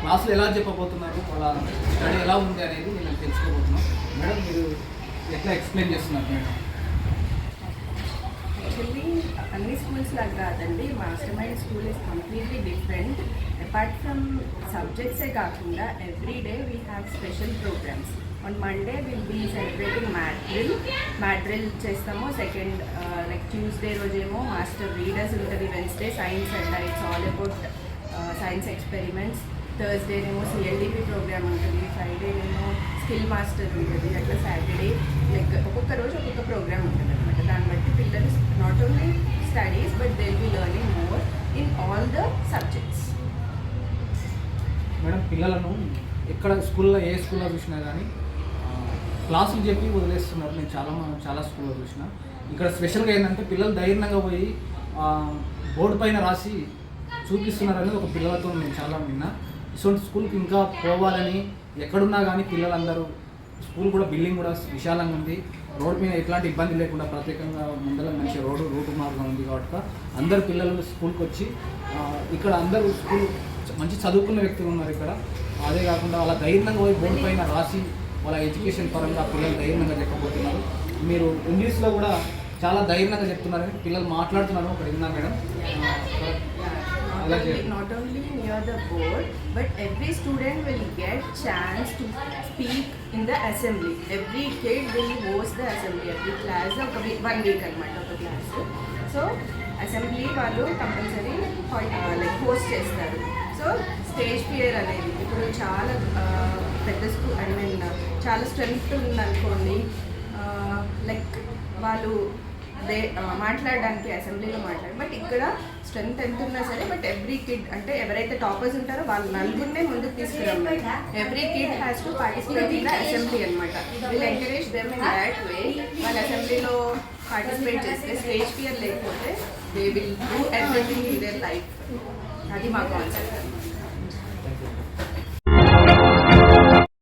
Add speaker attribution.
Speaker 1: క్లాసులు ఎలా చెప్పబోతున్నారు, వాళ్ళ స్టడీ ఎలా ఉంది అనేది నేను తెలుసుకోబోతున్నాం. మేడం మీరు ఎట్లా ఎక్స్ప్లెయిన్ చేస్తున్నారు మేడం?
Speaker 2: యాక్చువల్లీ అన్ని స్కూల్స్ లాగా కాదండి, master mind school is completely different. Apart from సబ్జెక్ట్సే కాకుండా every day we have special programmes. On Monday will be celebrating mat drill చేస్తాము. సెకండ్ లైక్ ట్యూస్డే రోజేమో మాస్టర్ రీడర్స్ ఉంటుంది. Wednesday science and it's all about science experiments. థర్స్డేనేమో CLDP programme ఉంటుంది. ఫ్రైడేనేమో skill master ఉంటుంది. అట్లా సాటర్డే లైక్ ఒక్కొక్క రోజు ఒక్కొక్క ప్రోగ్రామ్ ఉంటుంది అనమాట. దాన్ని బట్టి పిల్లలు not only studies but they will be learning more in all the subjects.
Speaker 1: Madam పిల్లలను ఎక్కడ స్కూల్లో ఏ స్కూల్లో చూసినా కానీ క్లాసులు చెప్పి వదిలేస్తున్నారు. నేను చాలా స్కూల్లో చూసిన. ఇక్కడ స్పెషల్గా ఏంటంటే పిల్లలు ధైర్యంగా పోయి బోర్డు పైన రాసి చూపిస్తున్నారని ఒక పిల్లలతో నేను చాలా విన్నా. ఇటువంటి స్కూల్కి ఇంకా పోవాలని, ఎక్కడున్నా కానీ పిల్లలందరూ స్కూల్ కూడా బిల్డింగ్ కూడా విశాలంగా ఉంది. రోడ్డు మీద ఎట్లాంటి ఇబ్బంది లేకుండా ప్రత్యేకంగా ముందర మంచి రూటు మార్గం ఉంది కాబట్టి అందరు పిల్లలు స్కూల్కి వచ్చి ఇక్కడ అందరూ స్కూల్ మంచి చదువుకున్న వ్యక్తులు ఉన్నారు ఇక్కడ. అదే కాకుండా వాళ్ళ ధైర్యంగా పోయి బోర్డు పైన రాసి వాళ్ళ ఎడ్యుకేషన్ పరంగా పిల్లలు ధైర్యంగా చెప్పబోతున్నారు. మీరు ఇంగ్లీష్లో కూడా చాలా ధైర్యంగా చెప్తున్నారని పిల్లలు మాట్లాడుతున్నారు. ఒకటి విన్నా madam.
Speaker 2: Not only near the board, but every student will get chance to speak in the assembly. Every kid will host the assembly. Every class, 1 week అనమాట ఒక క్లాస్. సో అసెంబ్లీ వాళ్ళు కంపల్సరీ లైక్ హోస్ట్ చేస్తారు. So stage fear అనేది ఇప్పుడు చాలా పెద్ద school చాలా strength ఉందనుకోండి, లైక్ వాళ్ళు మాట్లాడడానికి అసెంబ్లీలో బట్ ఇక్కడ స్ట్రెంగ్త్ ఎంత ఉన్నా సరే బట్ ఎవ్రీ కిడ్ అంటే ఎవరైతే టాపర్స్ ఉంటారో వాళ్ళు నలుగురినే ముందుకు తీసుకురమ్మాలి. Every kid has to participate in the assembly అనమాట. Will encourage them in that way. వాళ్ళు అసెంబ్లీలో పార్టిసిపేట్ చేస్తే స్టేజ్ ఫియర్ లేకపోతే they will do everything in their life. అది మా కాన్సెప్ట్.